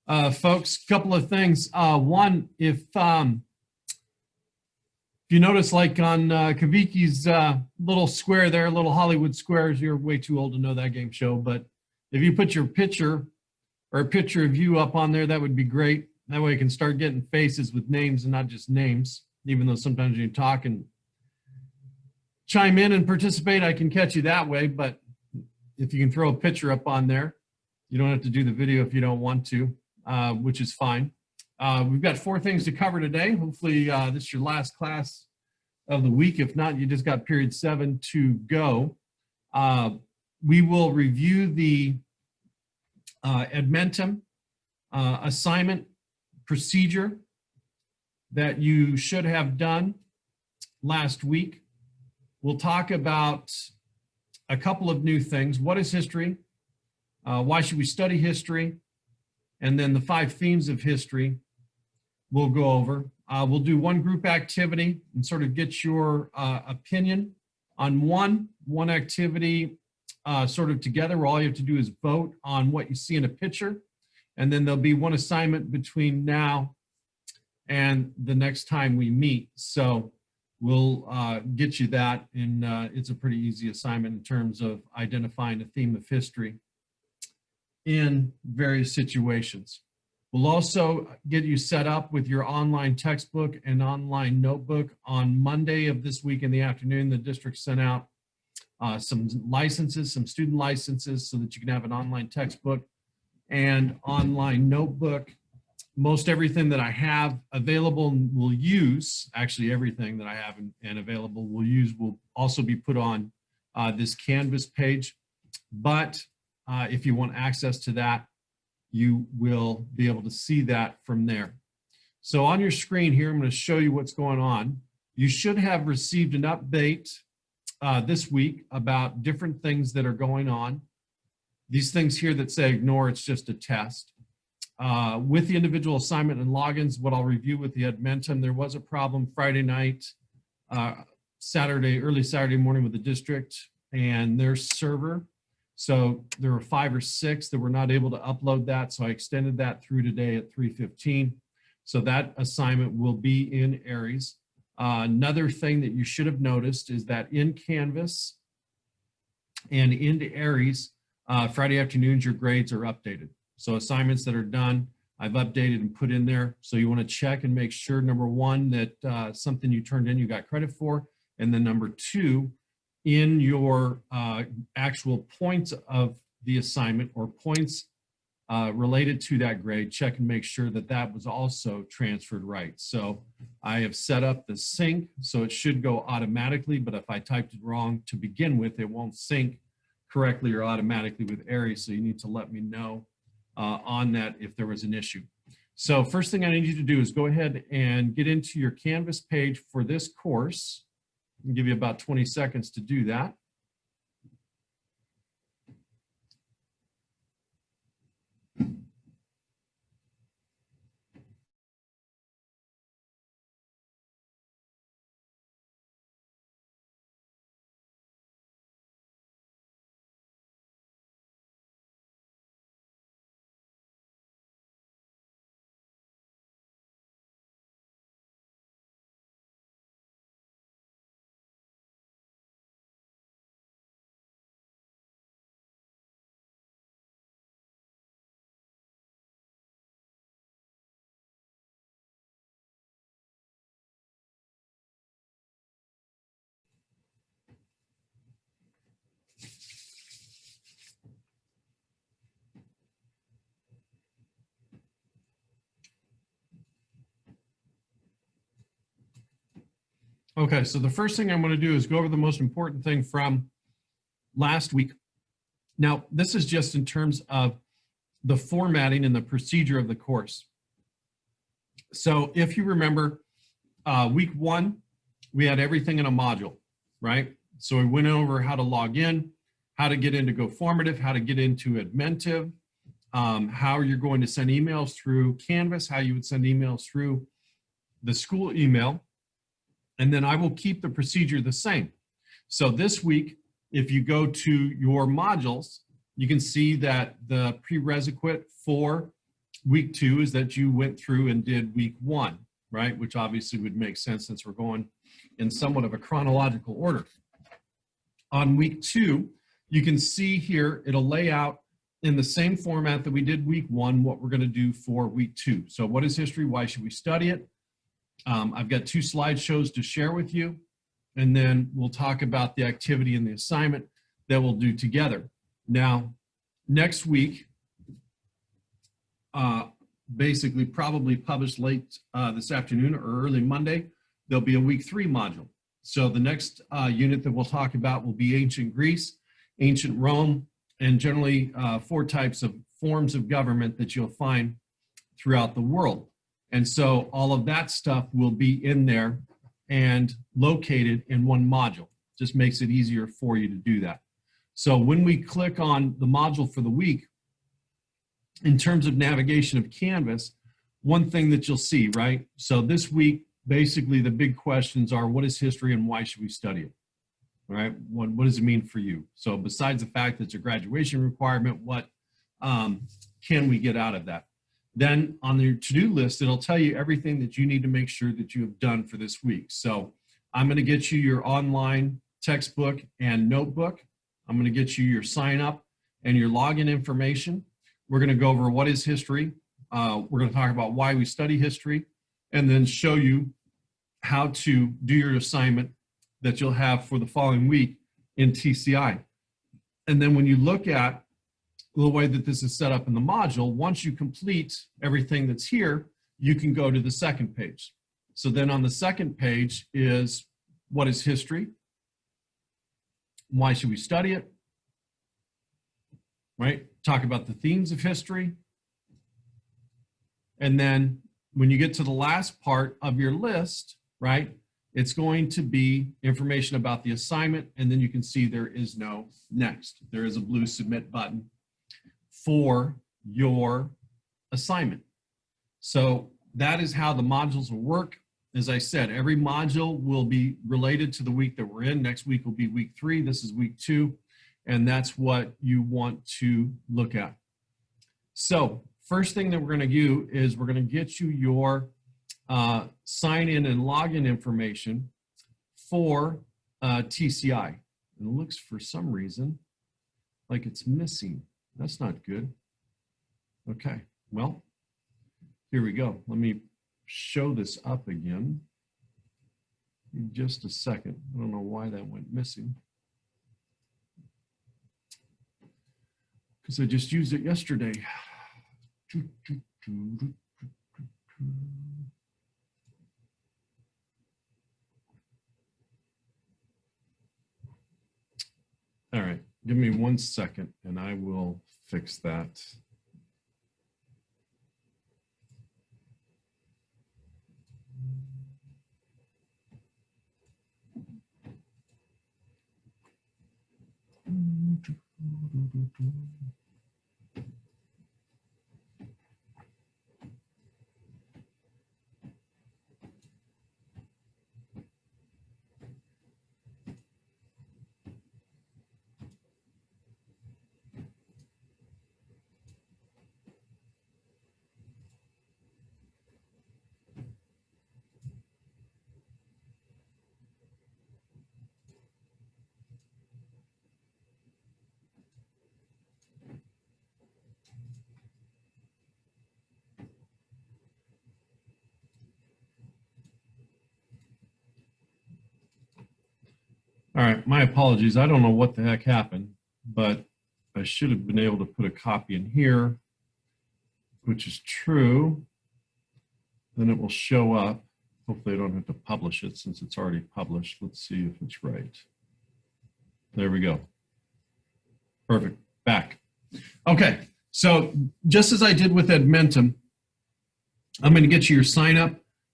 Folks, a couple of things. One, if you notice, like on Kaviki's little square there, little Hollywood squares, you're way too old to know that game show, but if you put your picture or a picture of you up on there, that would be great. That way I can start getting faces with names and not just names, even though sometimes you talk and chime in and participate, I can catch you that way. But if you can throw a picture up on there, you don't have to do the video if you don't want to, which is fine. We've got 4 things to cover today. Hopefully this is your last class of the week. If not, you just got period 7 to go. We will review the Edmentum assignment procedure that you should have done last week. We'll talk about a couple of new things. What is history? Why should we study history? And then the 5 themes of history we'll go over. We'll do one group activity and sort of get your opinion on one activity sort of together, where all you have to do is vote on what you see in a picture. And then there'll be one assignment between now and the next time we meet. So we'll get you that, and it's a pretty easy assignment in terms of identifying a theme of history in various situations. We'll also get you set up with your online textbook and online notebook. On Monday of this week in the afternoon, the district sent out some licenses, some student licenses, so that you can have an online textbook and online notebook. Most everything that I have available and will use, actually everything that I have and available will use, will also be put on this Canvas page. But if you want access to that, you will be able to see that from there. So on your screen here, I'm going to show you what's going on. You should have received an update this week about different things that are going on. These things here that say ignore, it's just a test. With the individual assignment and logins, what I'll review with the Edmentum, there was a problem Friday night, early Saturday morning with the district and their server. So there were 5 or 6 that were not able to upload that. So I extended that through today at 3:15. So that assignment will be in Aries. Another thing that you should have noticed is that in Canvas and into Aries, Friday afternoons, your grades are updated. So assignments that are done, I've updated and put in there. So you want to check and make sure, number 1, that something you turned in you got credit for. And then number 2, in your actual points of the assignment or points related to that grade, check and make sure that that was also transferred right. So I have set up the sync, so it should go automatically, but if I typed it wrong to begin with, it won't sync correctly or automatically with Aries. So you need to let me know on that if there was an issue. So first thing I need you to do is go ahead and get into your Canvas page for this course. I'll give you about 20 seconds to do that. Okay, so the first thing I'm going to do is go over the most important thing from last week. Now, this is just in terms of the formatting and the procedure of the course. So if you remember, week 1, we had everything in a module, right? So we went over how to log in, how to get into GoFormative, how to get into Edmentum, how you're going to send emails through Canvas, how you would send emails through the school email. And then I will keep the procedure the same. So this week, if you go to your modules, you can see that the prerequisite for week 2 is that you went through and did week 1, right? Which obviously would make sense since we're going in somewhat of a chronological order. On week 2, you can see here, it'll lay out in the same format that we did week 1, what we're going to do for week 2. So what is history? Why should we study it? I've got 2 slideshows to share with you, and then we'll talk about the activity and the assignment that we'll do together. Now, next week, basically probably published late this afternoon or early Monday, there'll be a week 3 module. So the next unit that we'll talk about will be ancient Greece, ancient Rome, and generally 4 types of forms of government that you'll find throughout the world. And so all of that stuff will be in there and located in one module. Just makes it easier for you to do that. So when we click on the module for the week, in terms of navigation of Canvas, one thing that you'll see, right? So this week, basically the big questions are, what is history and why should we study it? All right, what does it mean for you? So besides the fact that it's a graduation requirement, what can we get out of that? Then on your to-do list, it'll tell you everything that you need to make sure that you have done for this week. So I'm going to get you your online textbook and notebook. I'm going to get you your sign up and your login information. We're going to go over what is history. We're going to talk about why we study history, and then show you how to do your assignment that you'll have for the following week in TCI. And then when you look at the way that this is set up in the module, once you complete everything that's here, you can go to the second page. So then on the second page is, what is history? Why should we study it? Right? Talk about the themes of history. And then when you get to the last part of your list, right, it's going to be information about the assignment, and then you can see there is no next. There is a blue submit button for your assignment. So that is how the modules will work. As I said, every module will be related to the week that we're in. Next week will be week 3. This is week 2. And that's what you want to look at. So first thing that we're going to do is we're going to get you your sign in and login information for TCI. And it looks for some reason like it's missing. That's not good. Okay, well, here we go. Let me show this up again in just a second. I don't know why that went missing, because I just used it yesterday. All right, give me 1 second and I will fix that. All right, my apologies. I don't know what the heck happened, but I should have been able to put a copy in here, which is true. Then it will show up. Hopefully I don't have to publish it since it's already published. Let's see if it's right. There we go. Perfect, back. Okay, so just as I did with Edmentum, I'm going to get you your sign up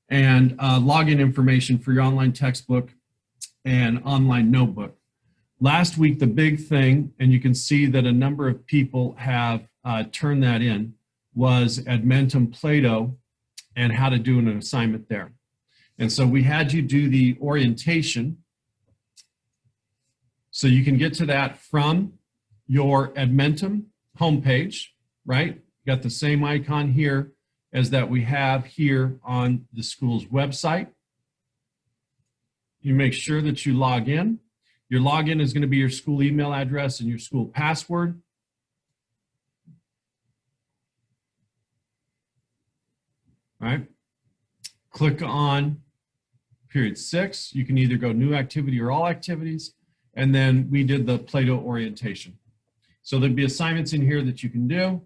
and login information for your online textbook and online notebook. Last week, the big thing, and you can see that a number of people have turned that in, was Edmentum Plato and how to do an assignment there. And so we had you do the orientation. So you can get to that from your Edmentum homepage, right? got the same icon here as that we have here on the school's website. You make sure that you log in. Your login is going to be your school email address and your school password. All right. Click on period 6. You can either go new activity or all activities. And then we did the Play-Doh orientation. So there'd be assignments in here that you can do.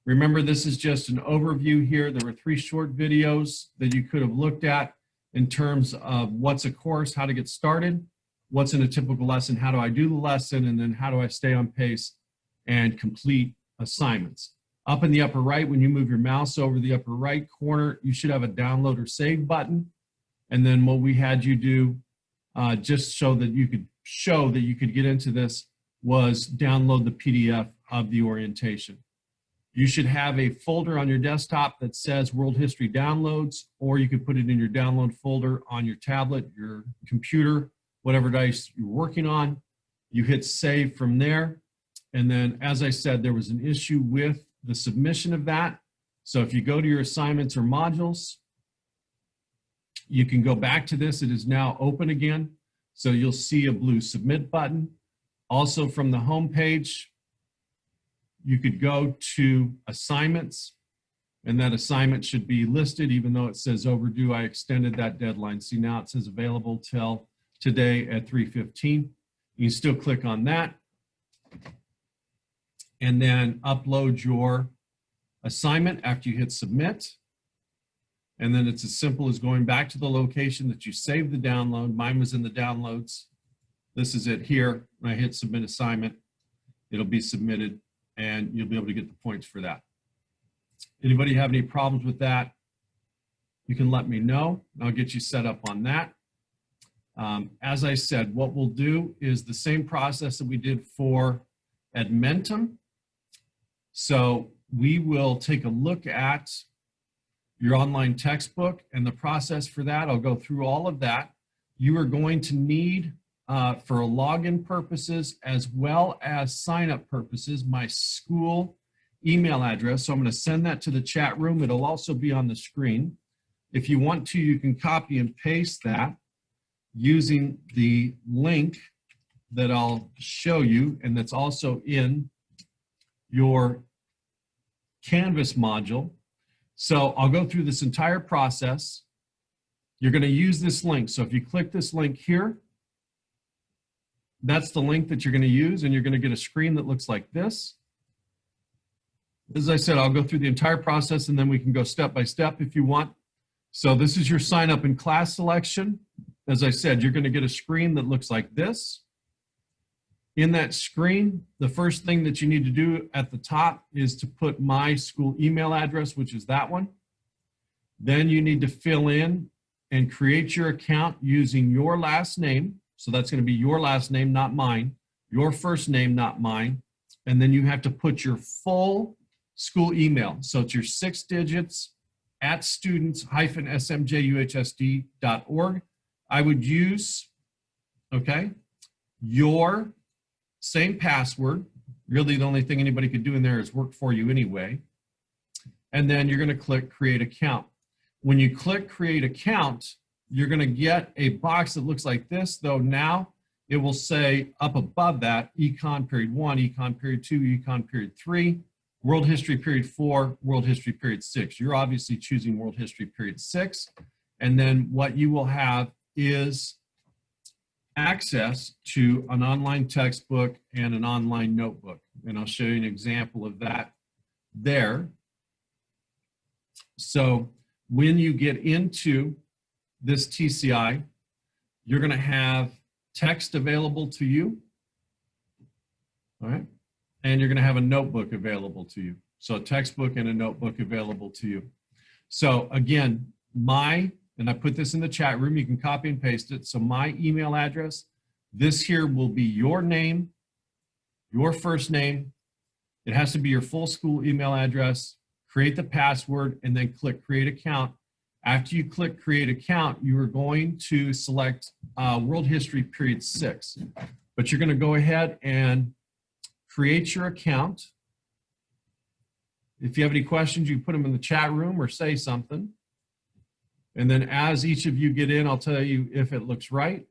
Remember, this is just an overview here. There were 3 short videos that you could have looked at in terms of what's a course, how to get started, what's in a typical lesson, how do I do the lesson, and then how do I stay on pace and complete assignments. Up in the upper right, when you move your mouse over the upper right corner, you should have a download or save button. And then what we had you do, just so that you could get into this, was download the PDF of the orientation. You should have a folder on your desktop that says World History Downloads, or you could put it in your download folder on your tablet, your computer, whatever device you're working on. You hit save from there. And then, as I said, there was an issue with the submission of that. So if you go to your assignments or modules, you can go back to this. It is now open again. So you'll see a blue submit button. Also from the home page, you could go to assignments, and that assignment should be listed. Even though it says overdue, I extended that deadline. See, now it says available till today at 3:15. You can still click on that and then upload your assignment after you hit submit. And then it's as simple as going back to the location that you saved the download. Mine was in the downloads. This is it here. When I hit submit assignment, it'll be submitted and you'll be able to get the points for that. Anybody have any problems with that? You can let me know. I'll get you set up on that. As I said, what we'll do is the same process that we did for Edmentum. So we will take a look at your online textbook and the process for that. I'll go through all of that. You are going to need, for login purposes as well as sign up purposes, my school email address. So I'm going to send that to the chat room. It'll also be on the screen. If you want to, you can copy and paste that using the link that I'll show you, and that's also in your Canvas module. So I'll go through this entire process. You're going to use this link. So if you click this link here, that's the link that you're going to use, and you're going to get a screen that looks like this. As I said, I'll go through the entire process, and then we can go step by step if you want. So this is your sign up in class selection. As I said, you're going to get a screen that looks like this. In that screen, the first thing that you need to do at the top is to put my school email address, which is that one. Then you need to fill in and create your account using your last name. So that's going to be your last name, not mine. Your first name, not mine. And then you have to put your full school email. So it's your 6 digits at students-smjuhsd.org. I would use, okay, your same password. Really, the only thing anybody could do in there is work for you anyway. And then you're going to click Create Account. When you click Create Account, you're going to get a box that looks like this, though now it will say up above that, Econ Period 1, Econ Period 2, Econ Period 3, World History Period 4, World History Period 6. You're obviously choosing World History Period 6. And then what you will have is access to an online textbook and an online notebook. And I'll show you an example of that there. So when you get into this TCI, you're going to have text available to you. All right. And you're going to have a notebook available to you. So a textbook and a notebook available to you. So again, and I put this in the chat room, you can copy and paste it. So my email address, this here will be your name, your first name. It has to be your full school email address. Create the password and then click Create Account. After you click Create Account, you are going to select World History Period 6. But you're going to go ahead and create your account. If you have any questions, you put them in the chat room or say something. And then as each of you get in, I'll tell you if it looks right.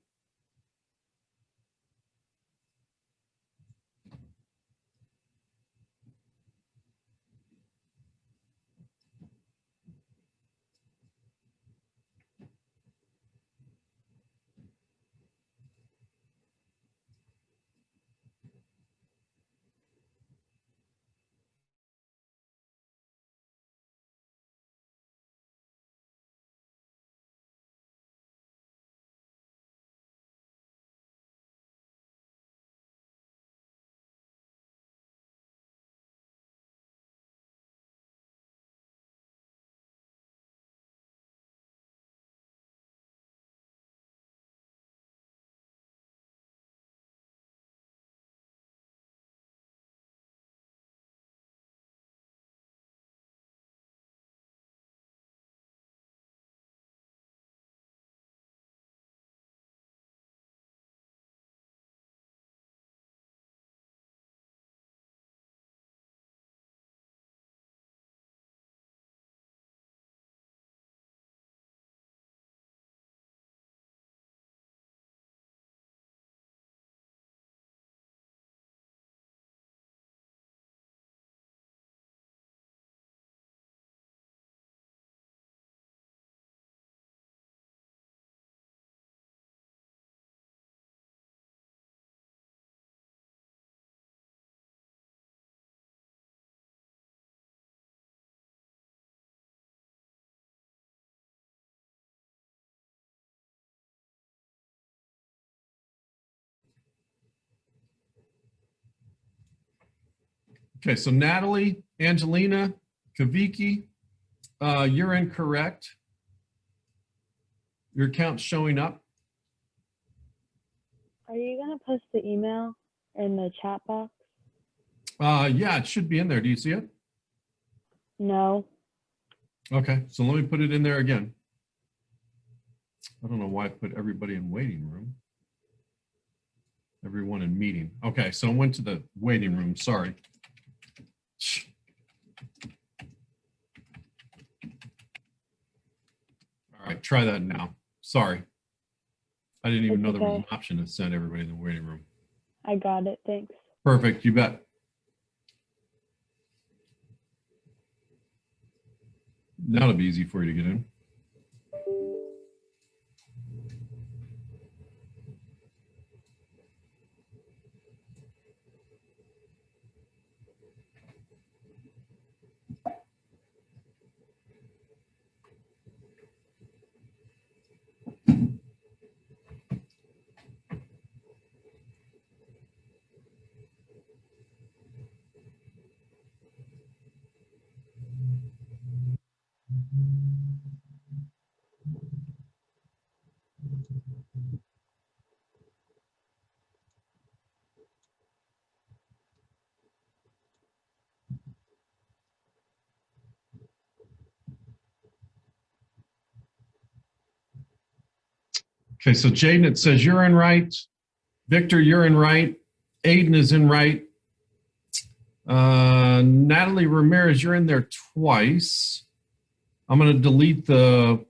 Okay, so Natalie, Angelina, Kaviki, you're incorrect. Your account's showing up. Are you going to post the email in the chat box? Yeah, it should be in there. Do you see it? No. Okay, so let me put it in there again. I don't know why I put everybody in waiting room. Everyone in meeting. Okay, so I went to the waiting room. Sorry. All right, try that now. Sorry. I didn't even know there was an option to send everybody in the waiting room. I got it. Thanks. Perfect. You bet. Now it'll be easy for you to get in. Okay, so Jaden, it says you're in right. Victor, you're in right. Aiden is in right. Natalie Ramirez, you're in there twice. I'm going to delete the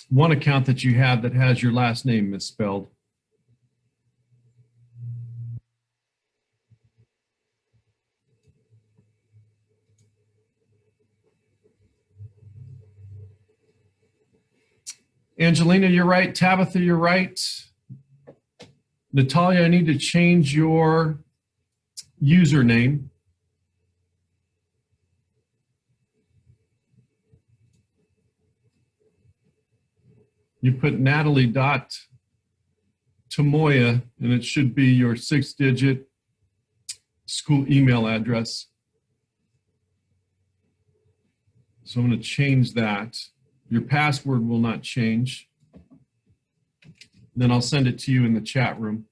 one account that you have that has your last name misspelled. Angelina, you're right. Tabitha, you're right. Natalia, I need to change your username. You put Natalie.Tamoya, and it should be your 6-digit school email address. So I'm going to change that. Your password will not change. Then I'll send it to you in the chat room.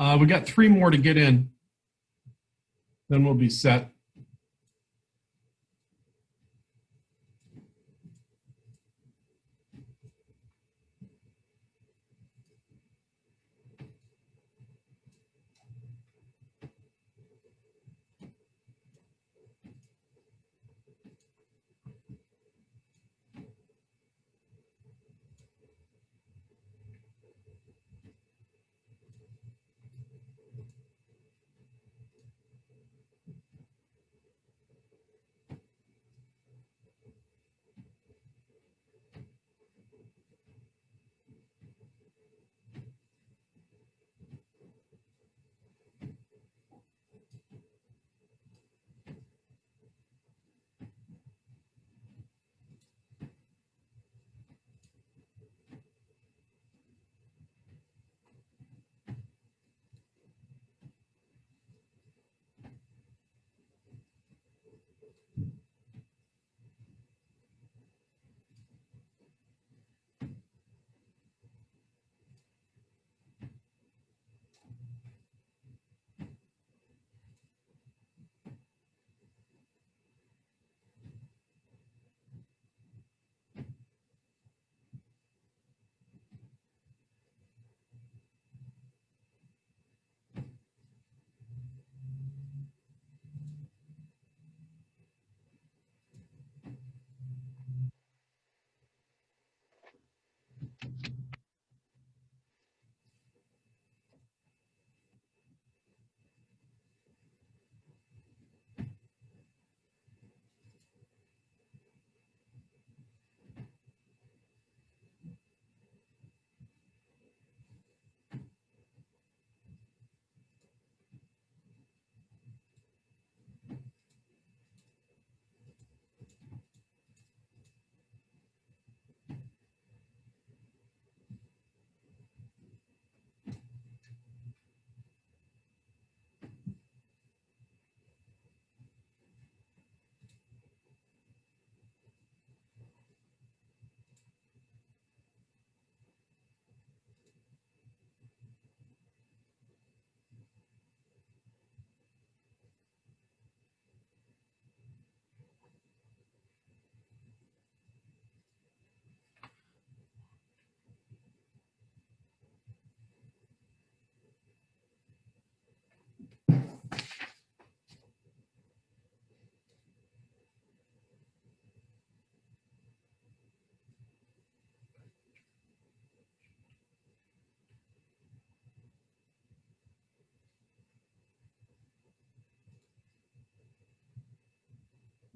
We got 3 more to get in. Then we'll be set.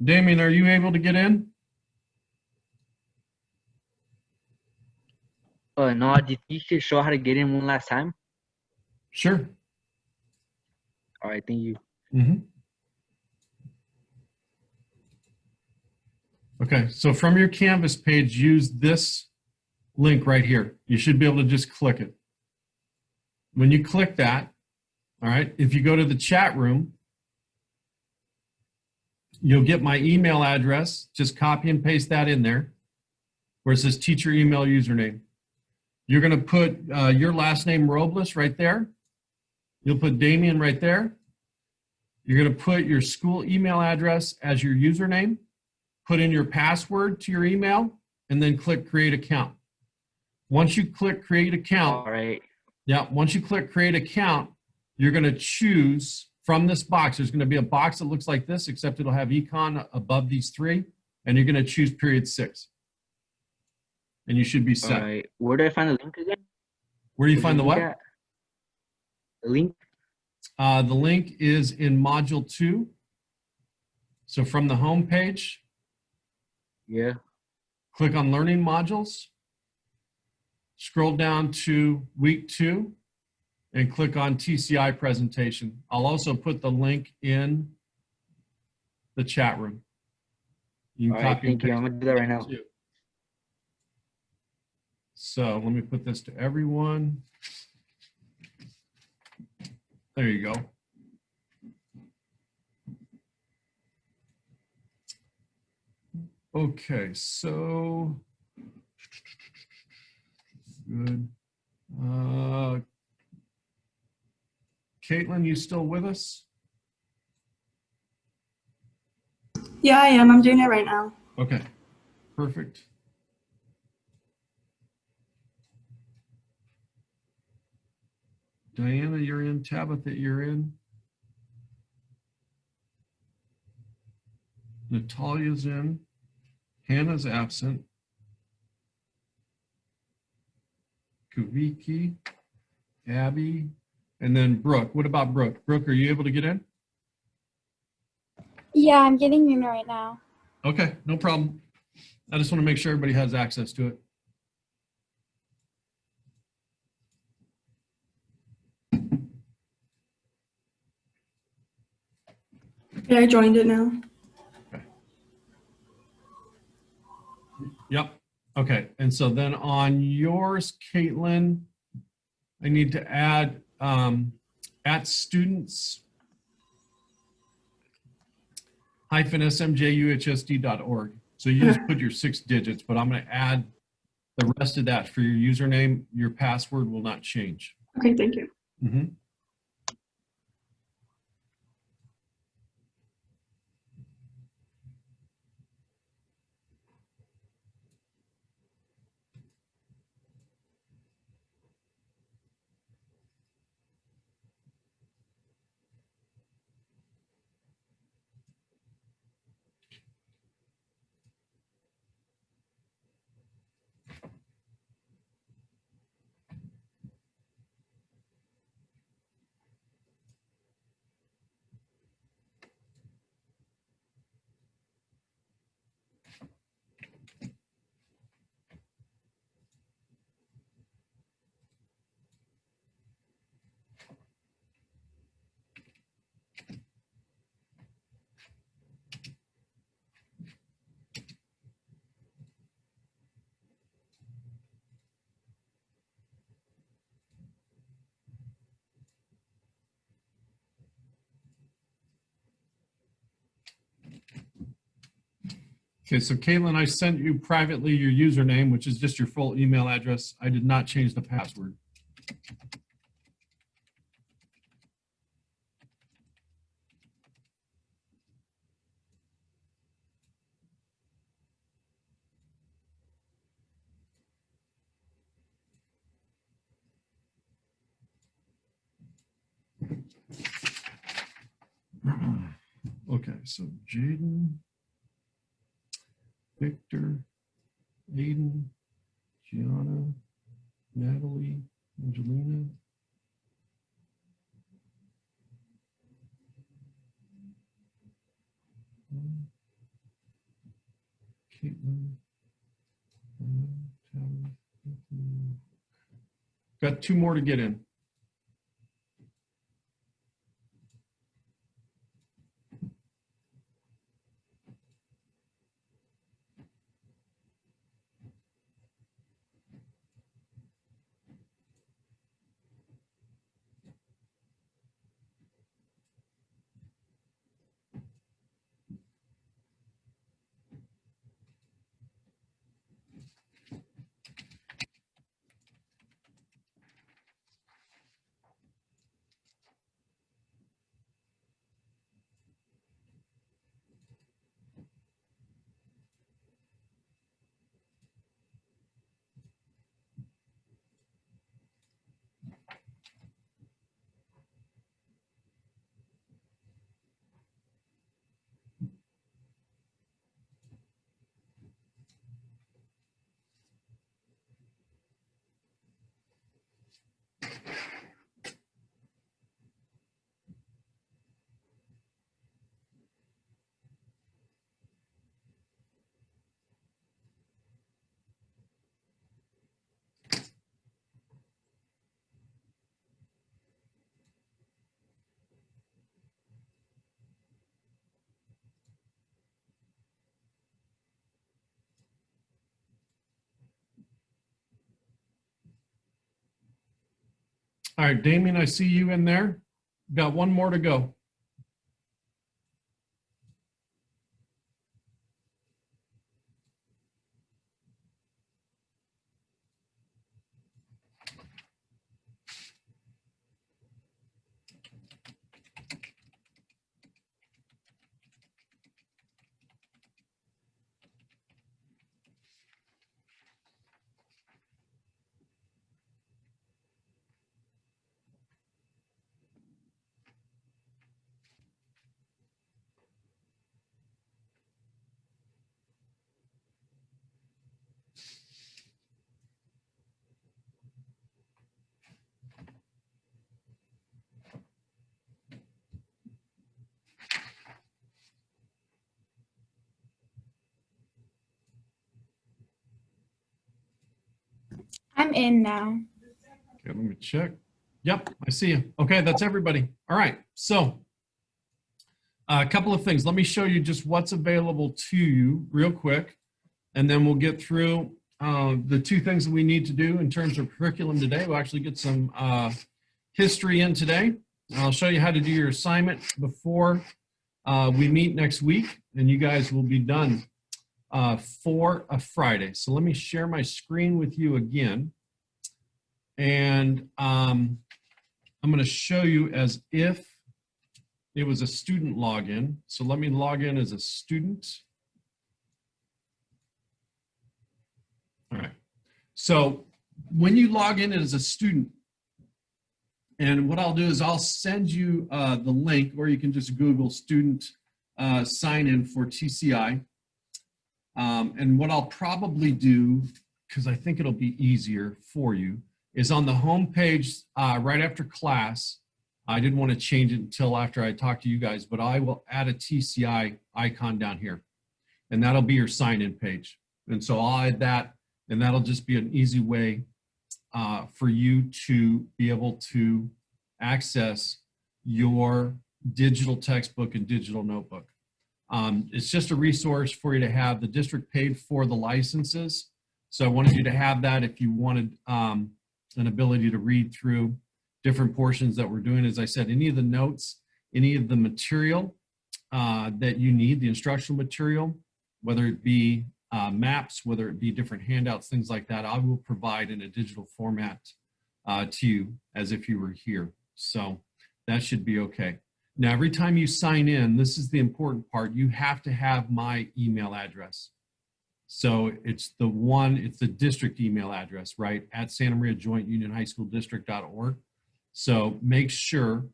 Damien, are you able to get in? No, did you could show how to get in one last time? Sure. All right, thank you. Okay, so from your Canvas page, use this link right here. You should be able to just click it. When you click that, all right, if you go to the chat room, you'll get my email address. Just copy and paste that in there where it says teacher email username. You're going to put your last name, Robles, right there. You'll put Damien right there. You're going to put your school email address as your username, put in your password to your email, and then click create account. Once you click create account, All right. yeah, once you click create account, you're going to choose from this box. There's going to be a box that looks like this, except it'll have econ above these 3, and you're going to choose period 6. And you should be set. All right. Where do I find the link again? Where do you find the what? At? The link? The link is in module 2. So from the home page, Yeah. click on learning modules, scroll down to week 2, and click on TCI presentation. I'll also put the link in the chat room. You can All right, copy thank and you. paste I'm gonna do that right now. too. So let me put this to everyone. There you go. Okay, so good. Caitlin, you still with us? Yeah, I am. I'm doing it right now. Okay, perfect. Diana, you're in. Tabitha, you're in. Natalia's in. Hannah's absent. Kaviki, Abby, and then Brooke. What about Brooke? Brooke, are you able to get in? Yeah, I'm getting in right now. Okay, no problem. I just want to make sure everybody has access to it. Yeah, I joined it now. Yep. Okay. And so then on yours, Caitlin, I need to add at students -smjuhsd.org. So you just put your 6 digits, but I'm going to add the rest of that for your username. Your password will not change. Okay, thank you. Mhm. Okay, so Caitlin, I sent you privately your username, which is just your full email address. I did not change the password. Okay, so Jaden, Victor, Aiden, Gianna, Natalie, Angelina. Caitlin. Got 2 more to get in. All right, Damien, I see you in there. Got 1 more to go. in now. Okay, let me check. Yep, I see you. Okay, that's everybody. All right, so a couple of things. Let me show you just what's available to you real quick, and then we'll get through the two things that we need to do in terms of curriculum today. We'll actually get some history in today. I'll show you how to do your assignment before we meet next week, and you guys will be done for a Friday. So let me share my screen with you again. And I'm going to show you as if it was a student login. So let me log in as a student. All right. So when you log in as a student, and what I'll do is I'll send you the link, or you can just Google student sign in for TCI. And what I'll probably do, because I think it'll be easier for you, is on the home page right after class. I didn't want to change it until after I talk to you guys, but I will add a TCI icon down here, and that'll be your sign-in page. And so I'll add that, and that'll just be an easy way for you to be able to access your digital textbook and digital notebook. It's just a resource for you to have. The district paid for the licenses, so I wanted you to have that if you wanted an ability to read through different portions that we're doing. As I said, any of the notes, any of the material that you need, the instructional material, whether it be maps, whether it be different handouts, things like that, I will provide in a digital format to you as if you were here. So that should be okay. Now, every time you sign in, this is the important part, you have to have my email address. So it's the district email address, right? At Santa Maria Joint Union High School District.org. So make sure,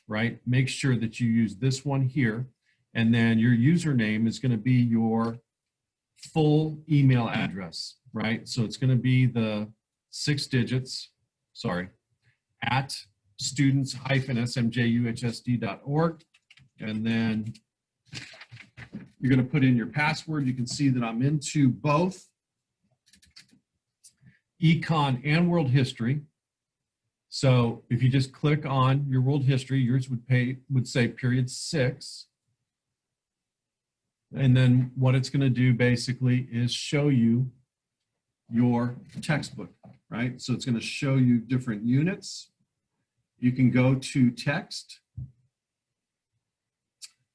right? Make sure that you use this one here. And then your username is going to be your full email address, right? So it's going to be the 6 digits, at students-smjuhsd.org. And then you're going to put in your password. You can see that I'm into both Econ and World History. So if you just click on your World History, yours would say period 6. And then what it's going to do basically is show you your textbook, right? So it's going to show you different units. You can go to text.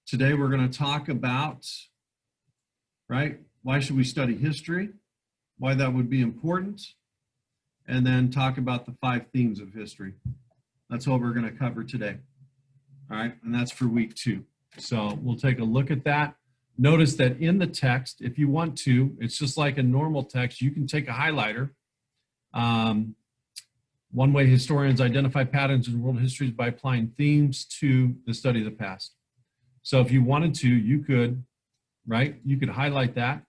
Today we're going to talk about, right, why should we study history, why that would be important, and then talk about the 5 themes of history. That's what we're going to cover today, all right? And that's for week 2. So we'll take a look at that. Notice that in the text, if you want to, it's just like a normal text. You can take a highlighter. One way historians identify patterns in world history is by applying themes to the study of the past. So if you wanted to, you could, right? You could highlight that,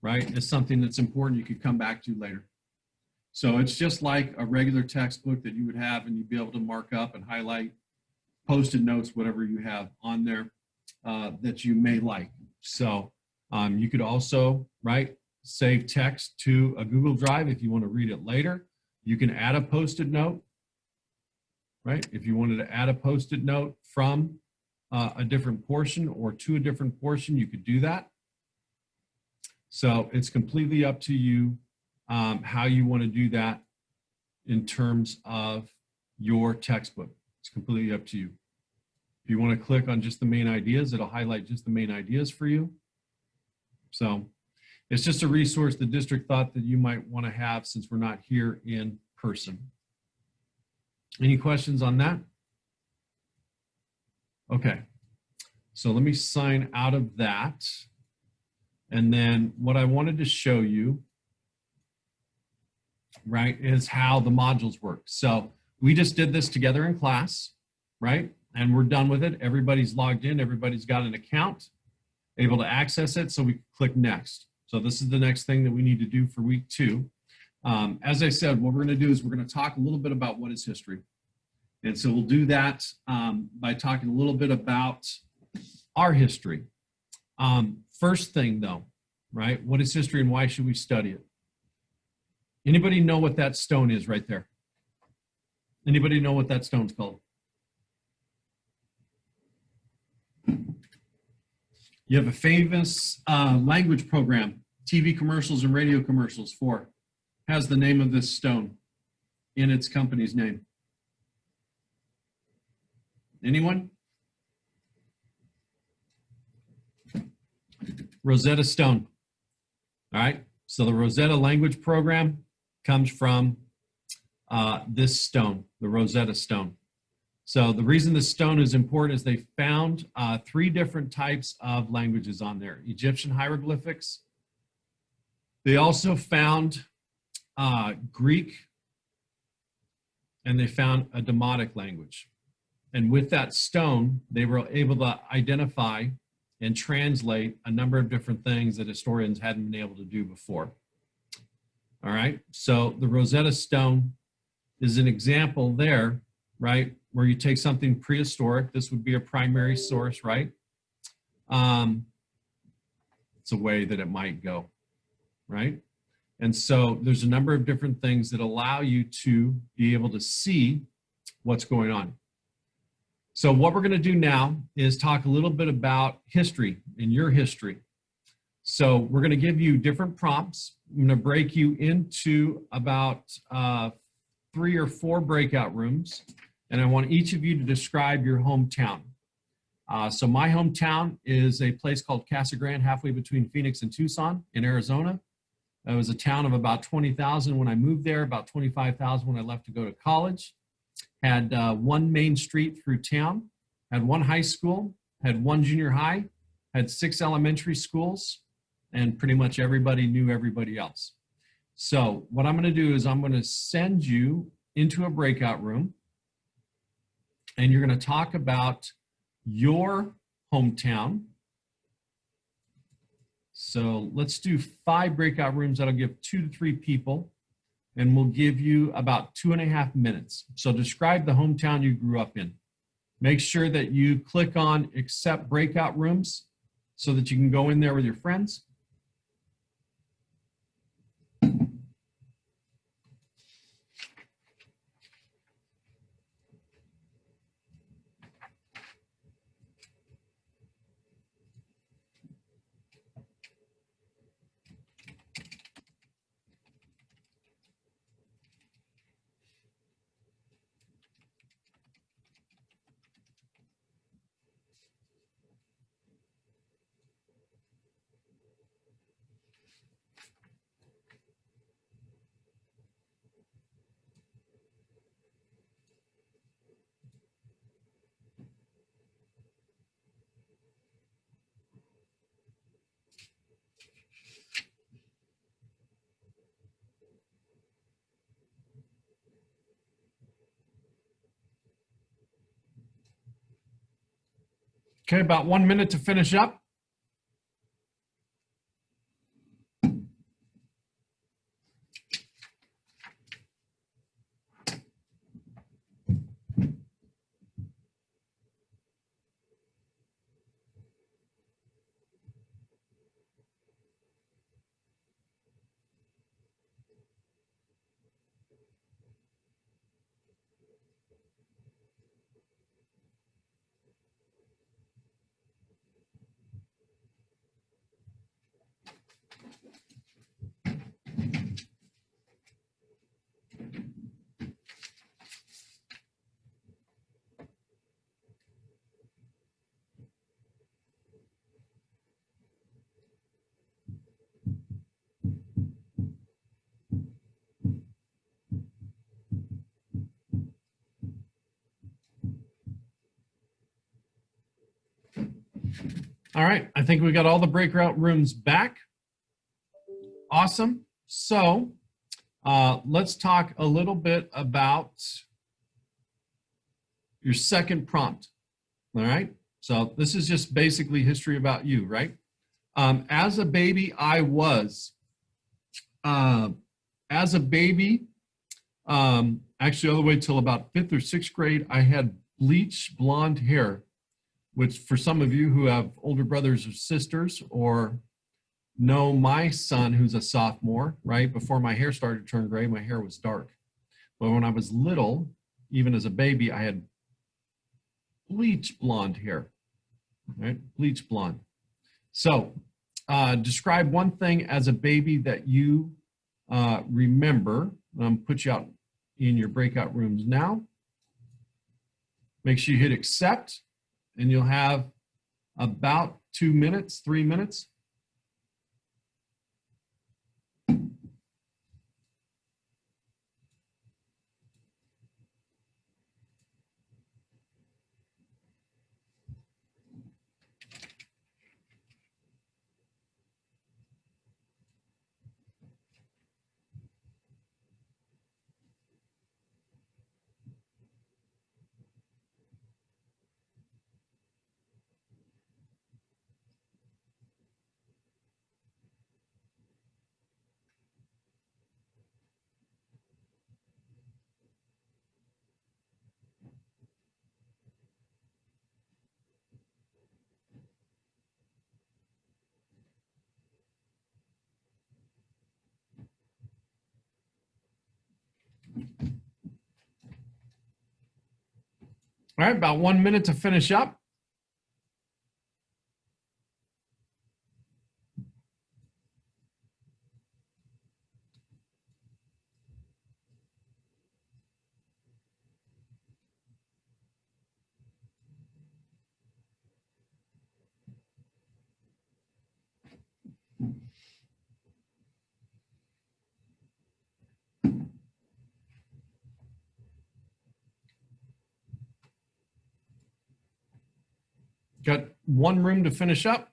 right? As something that's important you could come back to later. So it's just like a regular textbook that you would have, and you'd be able to mark up and highlight, Post-it notes, whatever you have on there that you may like. So you could also, right, save text to a Google Drive if you want to read it later. You can add a Post-it note, right? If you wanted to add a Post-it note from a different portion or to a different portion, you could do that. So it's completely up to you how you want to do that in terms of your textbook. It's completely up to you. If you want to click on just the main ideas, it'll highlight just the main ideas for you. So it's just a resource the district thought that you might want to have since we're not here in person. Any questions on that? Okay, so let me sign out of that. And then what I wanted to show you, right, is how the modules work. So we just did this together in class, right? And we're done with it. Everybody's logged in. Everybody's got an account, able to access it. So we click next. So this is the next thing that we need to do for week 2. As I said, what we're going to do is we're going to talk a little bit about what is history. And so we'll do that by talking a little bit about our history. First thing though, right? What is history and why should we study it? Anybody know what that stone is right there? Anybody know what that stone's called? You have a famous language program, TV commercials and radio commercials for, has the name of this stone in its company's name. Anyone? Rosetta Stone. All right. So the Rosetta language program comes from this stone, the Rosetta Stone. So the reason this stone is important is they found 3 different types of languages on there. Egyptian hieroglyphics. They also found Greek, and they found a Demotic language. And with that stone, they were able to identify and translate a number of different things that historians hadn't been able to do before. All right, so the Rosetta Stone is an example there, right, where you take something prehistoric. This would be a primary source, right? It's a way that it might go, right? And so there's a number of different things that allow you to be able to see what's going on. So what we're going to do now is talk a little bit about history and your history. So we're going to give you different prompts. I'm going to break you into about 3 or 4 breakout rooms, and I want each of you to describe your hometown. So my hometown is a place called Casa Grande, halfway between Phoenix and Tucson in Arizona. It was a town of about 20,000 when I moved there, about 25,000 when I left to go to college. Had 1 main street through town, had 1 high school, had 1 junior high, had 6 elementary schools, and pretty much everybody knew everybody else. So what I'm going to do is I'm going to send you into a breakout room, and you're going to talk about your hometown. So let's do 5 breakout rooms. That'll give 2 to 3 people, and we'll give you about 2.5 minutes. So describe the hometown you grew up in. Make sure that you click on accept breakout rooms so that you can go in there with your friends. Okay, about 1 minute to finish up. All right, I think we got all the breakout rooms back. Awesome. So let's talk a little bit about your second prompt. All right, so this is just basically history about you, right? As a baby, I was. As a baby, actually all the way till about 5th or 6th grade, I had bleach blonde hair, which for some of you who have older brothers or sisters or know my son, who's a sophomore, right? Before my hair started to turn gray, my hair was dark. But when I was little, even as a baby, I had bleach blonde hair, right? Bleach blonde. So describe one thing as a baby that you remember. Put you out in your breakout rooms now. Make sure you hit accept, and you'll have about 2 minutes, 3 minutes. All right, about 1 minute to finish up. Got one room to finish up.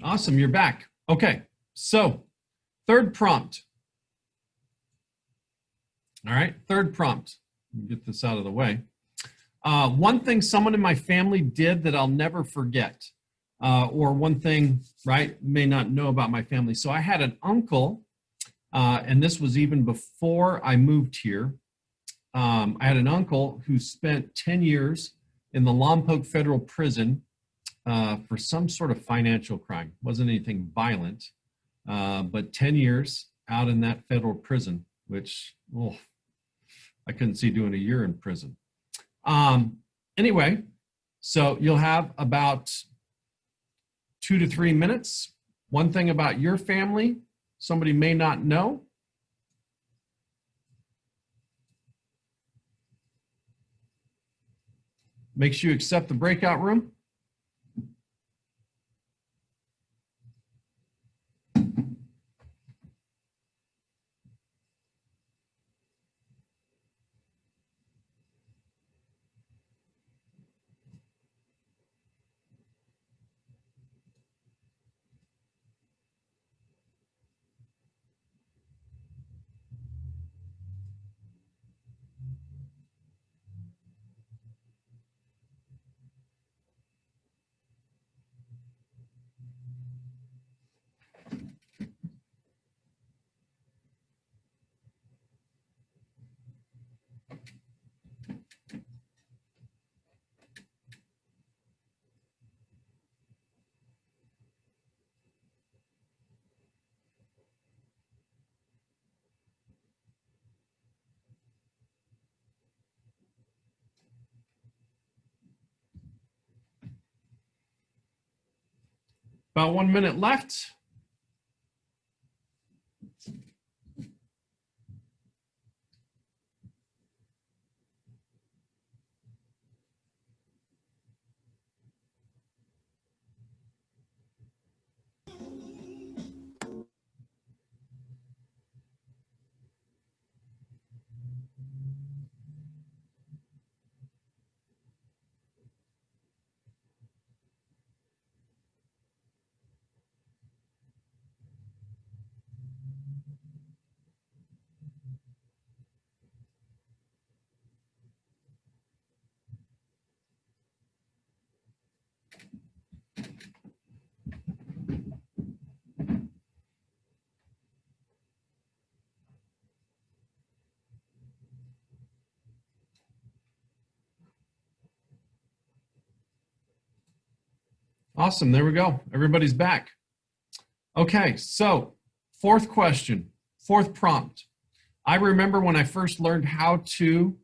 Awesome, you're back. Okay, so third prompt. All right, third prompt. Let me get this out of the way. One thing someone in my family did that I'll never forget, or one thing, right, may not know about my family. So I had an uncle, and this was even before I moved here. I had an uncle who spent 10 years in the Lompoc Federal Prison for some sort of financial crime. Wasn't anything violent, but 10 years out in that federal prison, which, oh, I couldn't see doing a year in prison. Anyway, so you'll have about 2 to 3 minutes. One thing about your family, somebody may not know. Make sure you accept the breakout room. About 1 minute left. Awesome. There we go. Everybody's back. Okay, so fourth question, fourth prompt. I remember when I first learned how to,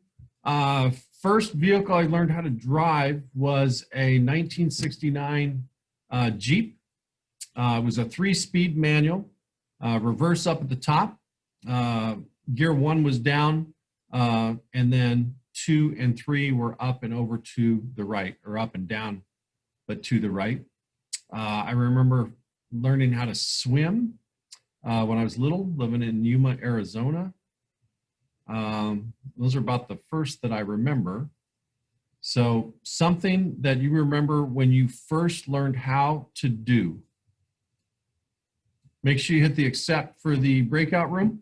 first vehicle I learned how to drive was a 1969 Jeep. It was a 3-speed manual, reverse up at the top. Gear 1 was down, and then 2 and 3 were up and over to the right, or up and down, but to the right. I remember learning how to swim when I was little, living in Yuma, Arizona. Those are about the first that I remember. So something that you remember when you first learned how to do. Make sure you hit the accept for the breakout room.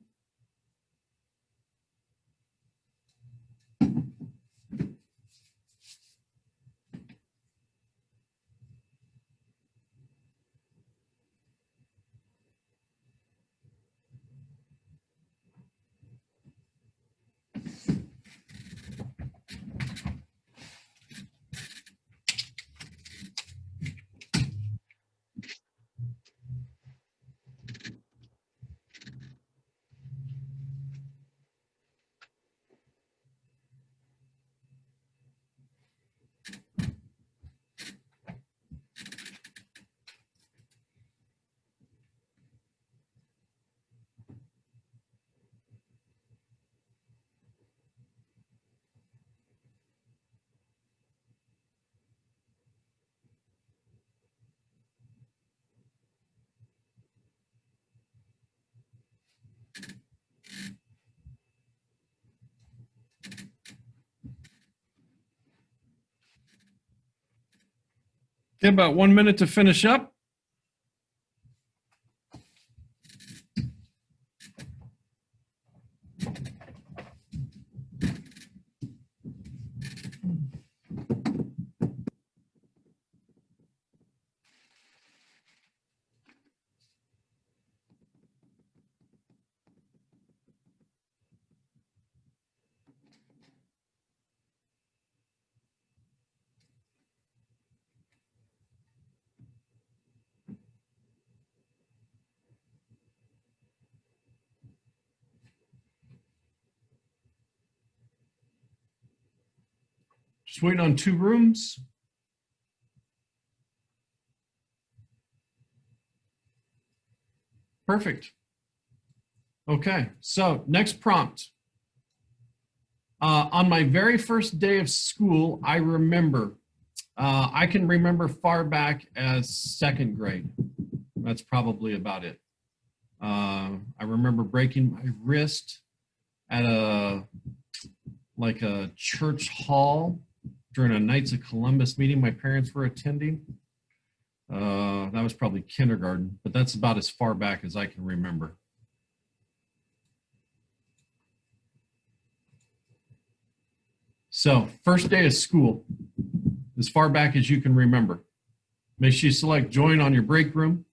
Okay, about 1 minute to finish up. Just waiting on 2 rooms. Perfect. Okay, so next prompt. On my very first day of school, I can remember far back as 2nd grade. That's probably about it. I remember breaking my wrist at a church hall during a Knights of Columbus meeting my parents were attending. That was probably kindergarten, but that's about as far back as I can remember. So first day of school, as far back as you can remember. Make sure you select join on your break room.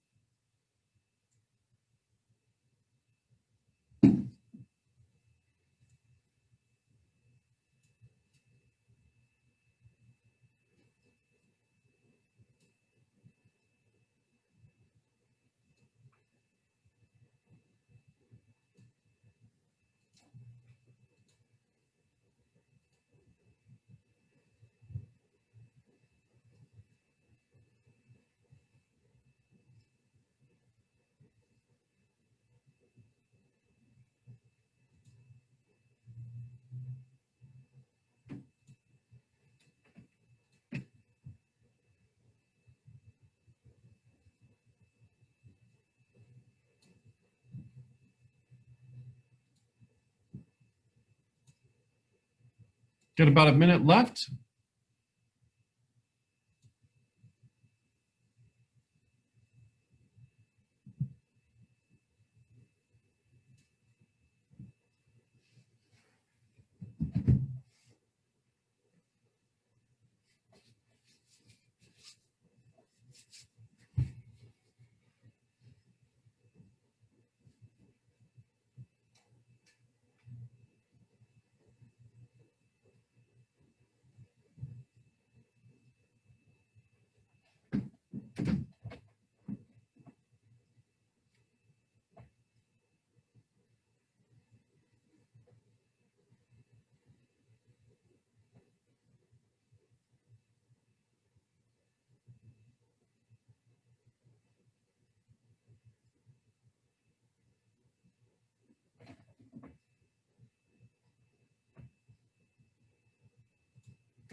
Got about a minute left.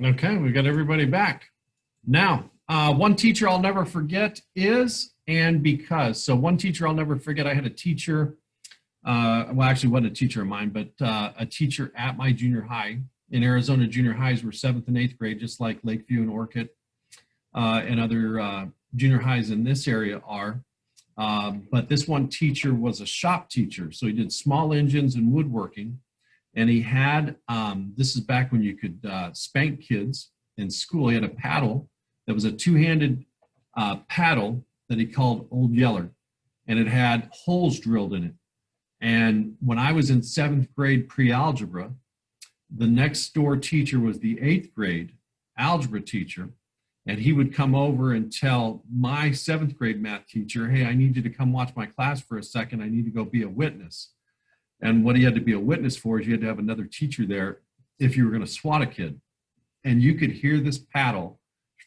Okay, we got everybody back. Now, one teacher I'll never forget is and because. So one teacher I'll never forget, I had a teacher, well, actually wasn't a teacher of mine, but a teacher at my junior high. In Arizona, junior highs were 7th and 8th grade, just like Lakeview and Orchid and other junior highs in this area are. But this one teacher was a shop teacher. So he did small engines and woodworking. And he had, this is back when you could spank kids in school. He had a paddle that was a two-handed paddle that he called Old Yeller. And it had holes drilled in it. And when I was in 7th grade pre-algebra, the next door teacher was the 8th grade algebra teacher. And he would come over and tell my 7th grade math teacher, hey, I need you to come watch my class for a second. I need to go be a witness. And what he had to be a witness for is you had to have another teacher there if you were going to swat a kid. And you could hear this paddle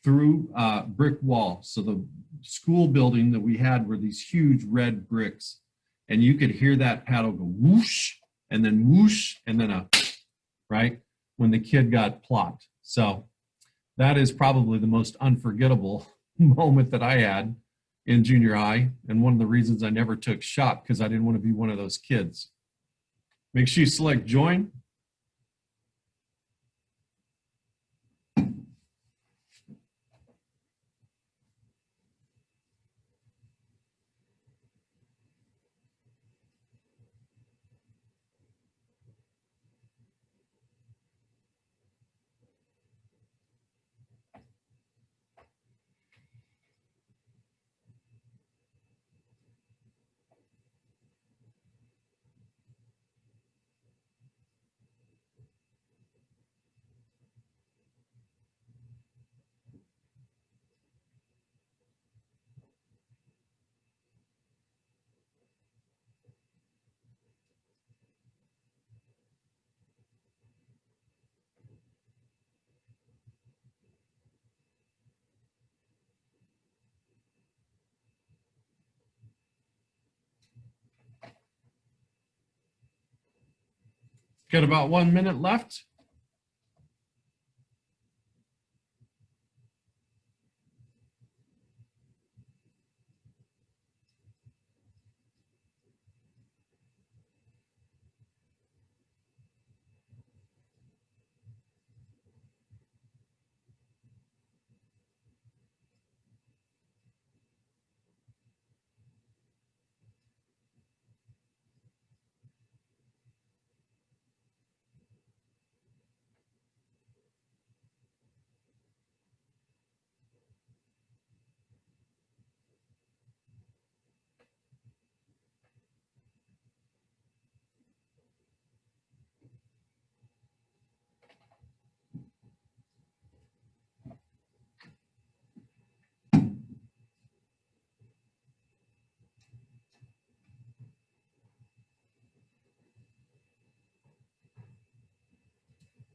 through brick wall. So the school building that we had were these huge red bricks. And you could hear that paddle go whoosh, and then whoosh, and then a, right, when the kid got plopped. So that is probably the most unforgettable moment that I had in junior high. And one of the reasons I never took shop, because I didn't want to be one of those kids. Make sure you select join. Got about 1 minute left.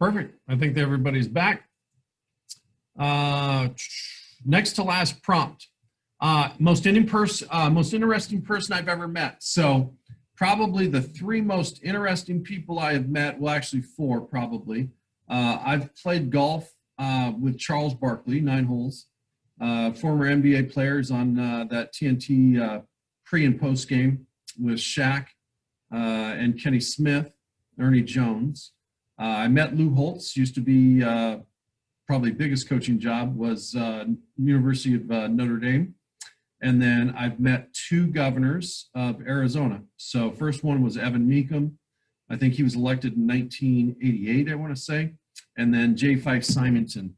Perfect. I think that everybody's back. Next to last prompt. Most interesting person I've ever met. So probably the 3 most interesting people I have met, well, actually 4 probably. I've played golf with Charles Barkley, 9 holes. Former NBA players on that TNT pre and post game with Shaq and Kenny Smith, Ernie Jones. I met Lou Holtz, used to be probably biggest coaching job was University of Notre Dame. And then I've met 2 governors of Arizona. So first one was Evan Meekum. I think he was elected in 1988, I want to say. And then J. Fife Simonton,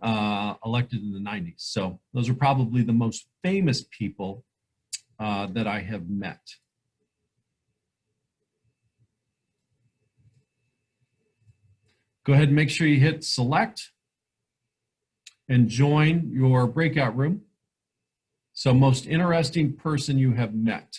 elected in the 90s. So those are probably the most famous people that I have met. Go ahead and make sure you hit select and join your breakout room. So most interesting person you have met.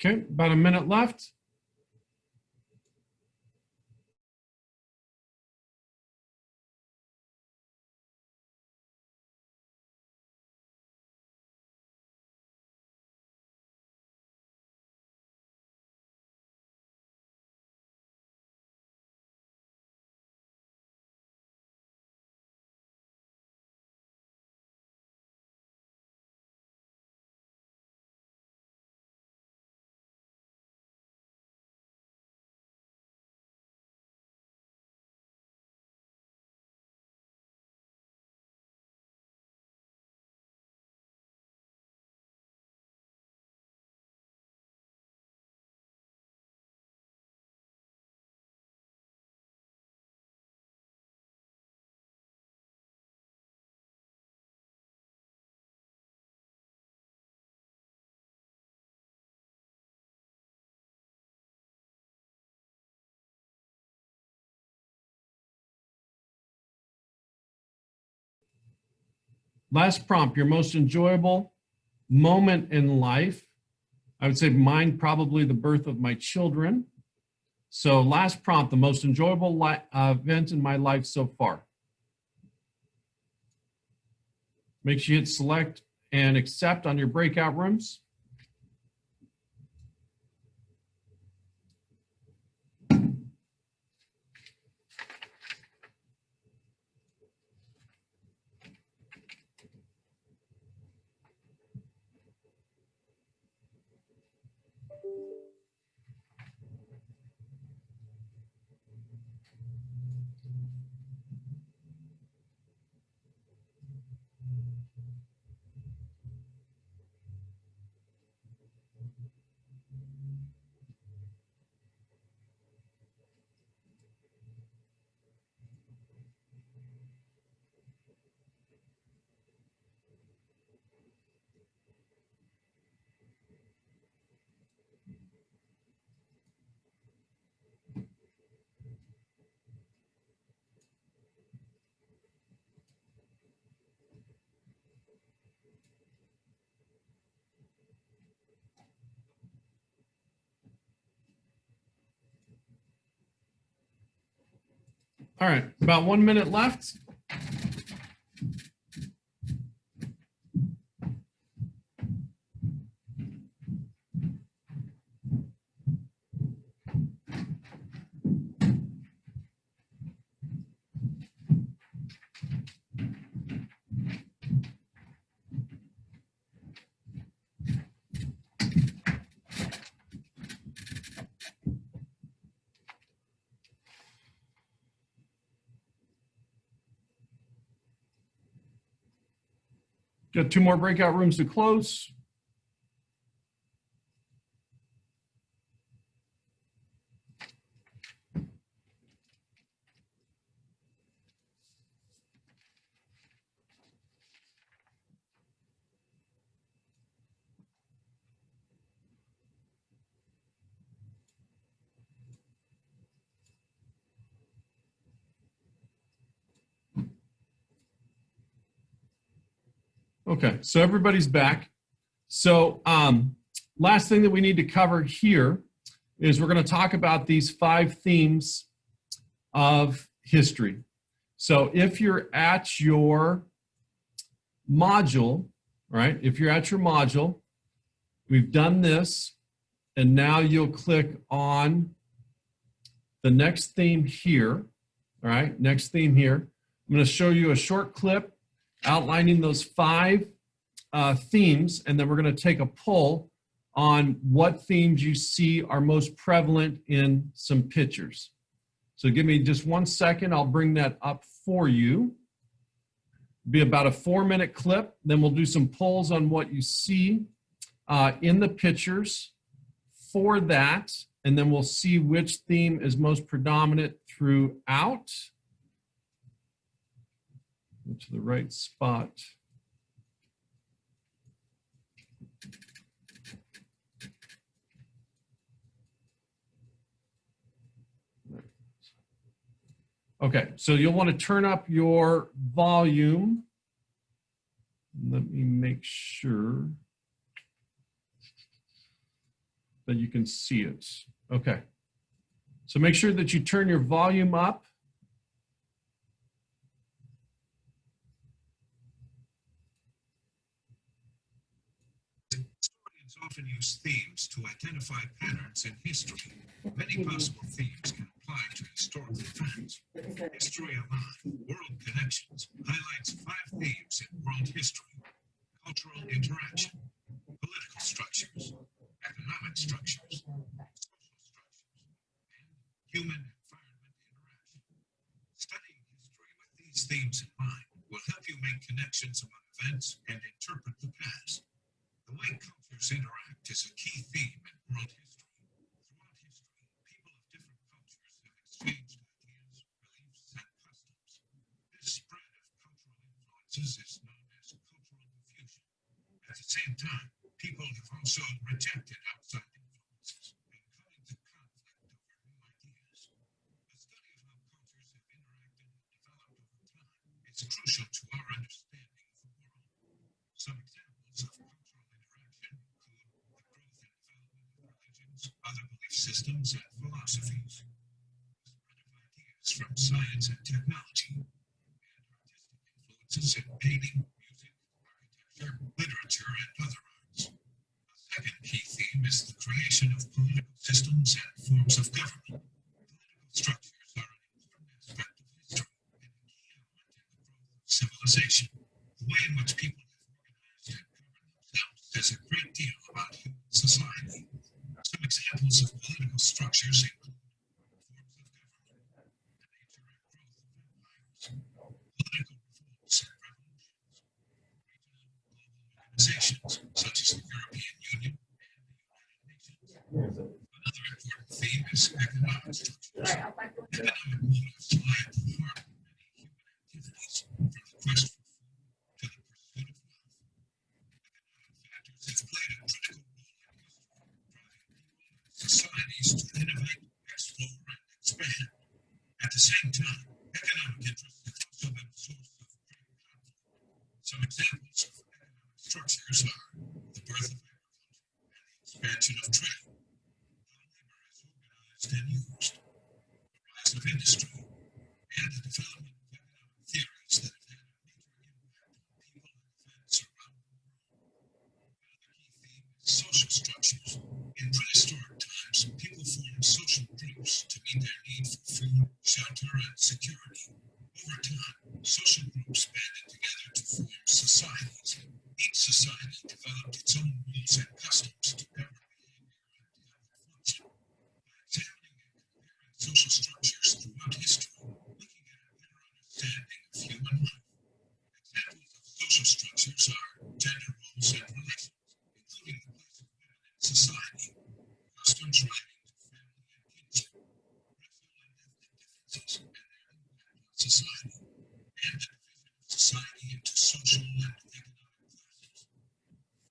Okay, about a minute left. Last prompt, your most enjoyable moment in life. I would say mine, probably the birth of my children. So last prompt, the most enjoyable event in my life so far. Make sure you hit select and accept on your breakout rooms. All right, about 1 minute left. Got 2 more breakout rooms to close. Okay, so everybody's back. So last thing that we need to cover here is we're going to talk about these 5 themes of history. So if you're at your module, right, if you're at your module, we've done this, and now you'll click on the next theme here, all right, next theme here. I'm going to show you a short clip outlining those 5 themes, and then we're going to take a poll on what themes you see are most prevalent in some pictures. So give me just 1 second. I'll bring that up for you. Be about a 4-minute clip. Then we'll do some polls on what you see in the pictures for that. And then we'll see which theme is most predominant throughout. Go to the right spot. Okay, so you'll want to turn up your volume. Let me make sure that you can see it. Okay. So make sure that you turn your volume up. Historians often use themes to identify patterns in history. Many possible themes can apply to historical facts. History Alive, World Connections, highlights 5 themes in world history: cultural interaction, political structures, economic structures, social structures, and human-environment interaction. Studying history with these themes in mind will help you make connections among events and interpret the past. The way cultures interact is a key theme in world history. Throughout history, people of different cultures have exchanged ideas, beliefs, and customs. This spread of cultural influences is known as cultural diffusion. At the same time, people have also rejected outside influences and come into conflict over new ideas. The study of how cultures have interacted and developed over time is crucial to our understanding of the world. Some examples of cultural interaction include the growth and development of religions, other belief systems, and philosophies, the spread of ideas from science and technology, and artistic influences in painting, music, architecture, literature, and other arts. A second key theme is the creation of political systems and forms of government. Political structures are an important aspect of history and a key element in the growth of civilization. The way in which people have organized and governed themselves says a great deal about human society. Some examples of political structures include forms of government, the nature and growth of empires, political revolts and revolutions, regional and global organizations such as the European Union and the United Nations. Another important theme is economic structures. Economic motives lie at the heart of many human activities, from the quest for food to the pursuit of wealth. Economic factors have played a critical role in history, driving people and societies to innovate, explore, and expand. At the same time, economic interests have also been a source of great conflict. Some examples of economic structures are the birth of agriculture and the expansion of trade, how labor is organized and used, the rise of industry, and the development of economic theories that have had a major impact on people and events around the world. Another key theme is social structures. In prehistoric times, people formed social groups to meet their need for food, shelter, and security. Over time, social groups banded together to form societies. Each society developed its own rules and customs to govern behavior and how it functioned. By examining and comparing social structures throughout history, we can get a better understanding of human life. Examples of social structures are gender roles and relations, including the place of women in society, customs relating to family and kinship, racial and ethnic differences and their impact on society, and the division of society into social and economic classes.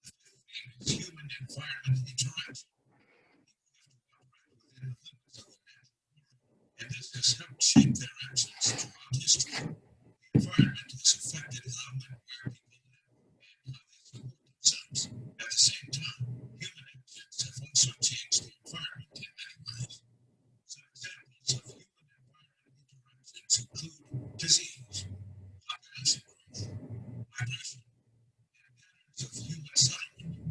The fifth theme is human-environment interaction. People have to operate within the limits of the natural world, and this has helped shape their actions throughout history. The environment has affected how and where people live and how they support themselves. At the same time, human actions have also changed the environment in many ways. Some examples of human-environment interactions include disease, population growth, migration, and patterns of human settlement.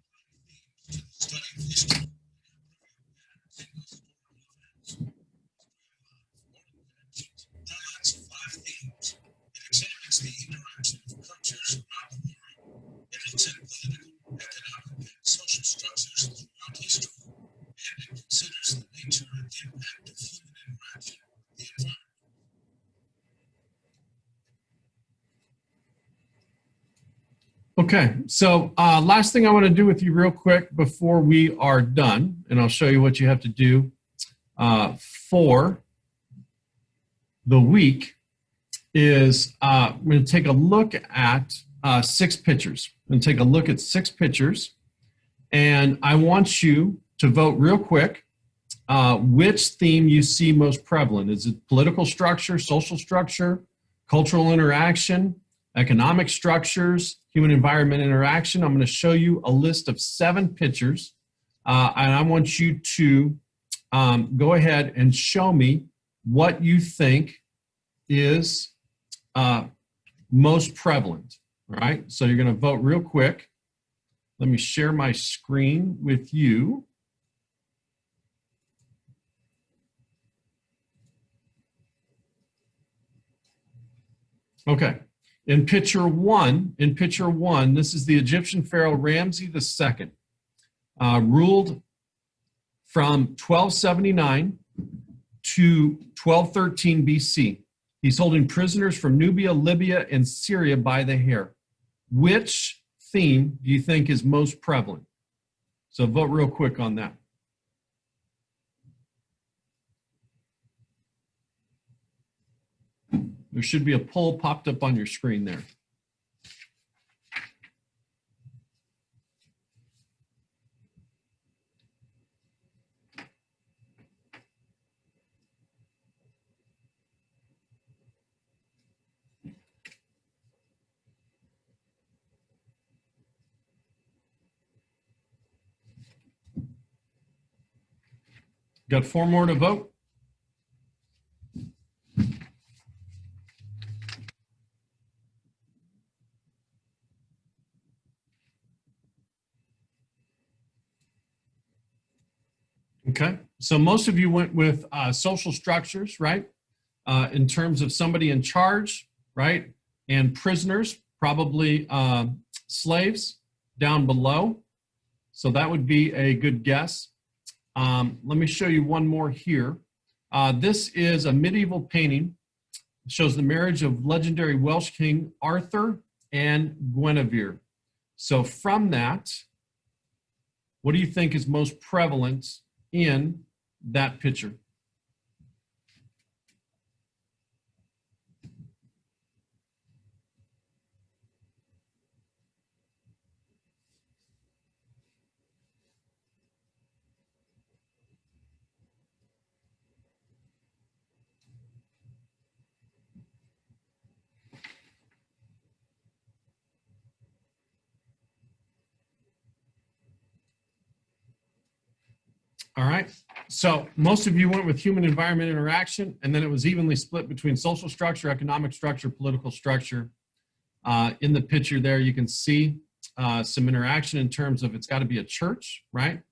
Applying themes to the study of history and reveal patterns in historical events. History Alive, World Connections highlights 5 themes. It examines the interaction of cultures around the world. It looks at political, economic, and social structures throughout history, and it considers the nature and impact of human interaction with the environment. Okay, so last thing I want to do with you real quick before we are done, and I'll show you what you have to do for the week, is we're going to take a look at 6 pictures. We're going to take a look at 6 pictures, and I want you to vote real quick which theme you see most prevalent. Is it political structure, social structure, cultural interaction, economic structures, human environment interaction? I'm going to show you a list of 7 pictures, and I want you to go ahead and show me what you think is most prevalent. All right, so you're going to vote real quick. Let me share my screen with you. Okay, in picture one, this is the Egyptian pharaoh Ramses II, ruled from 1279 to 1213 BC. He's holding prisoners from Nubia, Libya, and Syria by the hair. Which theme do you think is most prevalent? So vote real quick on that. There should be a poll popped up on your screen there. Got 4 more to vote. Okay, so most of you went with social structures, right? In terms of somebody in charge, right? And prisoners, probably slaves down below. So that would be a good guess. Let me show you one more here. This is a medieval painting. It shows the marriage of legendary Welsh King Arthur and Guinevere. So from that, what do you think is most prevalent in that picture? All right, so most of you went with human environment interaction, and then it was evenly split between social structure, economic structure, political structure. In the picture there, you can see some interaction in terms of it's got to be a church, right?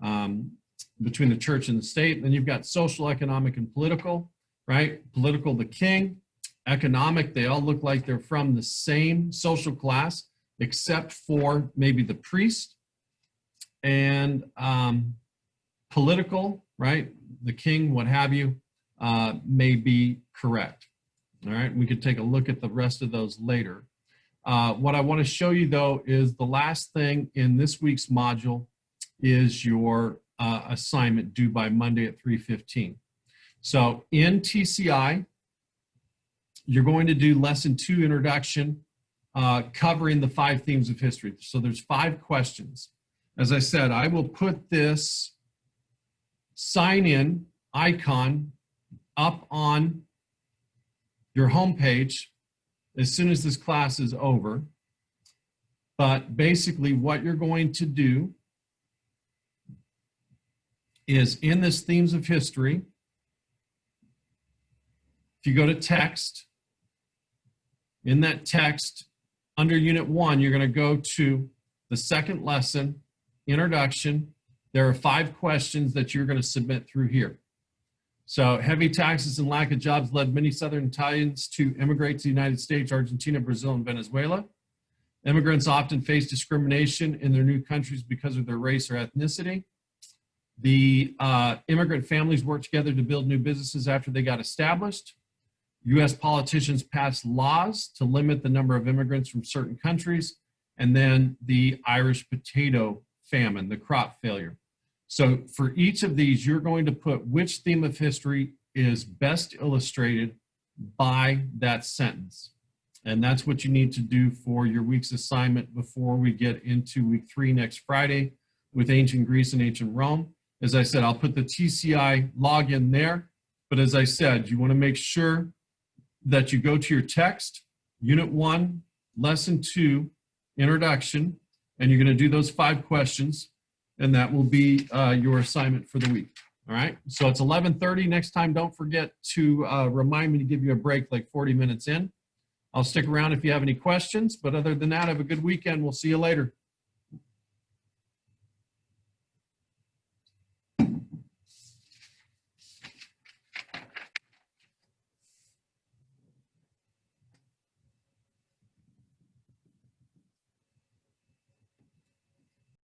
Between the church and the state. Then you've got social, economic, and political, right? Political, the king. Economic, they all look like they're from the same social class, except for maybe the priest. And political, right? The king, what have you, may be correct. All right, we could take a look at the rest of those later. What I want to show you though is the last thing in this week's module is your assignment due by Monday at 3:15. So in TCI, you're going to do lesson 2 introduction, covering the 5 themes of history. So there's 5 questions. As I said, I will put this sign in icon up on your homepage as soon as this class is over. But basically what you're going to do is in this themes of history, if you go to text, in that text under unit 1, you're going to go to the second lesson, introduction. There are 5 questions that you're going to submit through here. So heavy taxes and lack of jobs led many Southern Italians to immigrate to the United States, Argentina, Brazil, and Venezuela. Immigrants often face discrimination in their new countries because of their race or ethnicity. The immigrant families worked together to build new businesses after they got established. U.S. politicians passed laws to limit the number of immigrants from certain countries. And then the Irish potato famine, the crop failure. So for each of these, you're going to put which theme of history is best illustrated by that sentence. And that's what you need to do for your week's assignment before we get into week 3 next Friday with ancient Greece and ancient Rome. As I said, I'll put the TCI login there. But as I said, you want to make sure that you go to your text, Unit 1, Lesson 2, Introduction, and you're going to do those 5 questions, and that will be your assignment for the week. All right, so it's 11:30. Next time, don't forget to remind me to give you a break like 40 minutes in. I'll stick around if you have any questions, but other than that, have a good weekend. We'll see you later.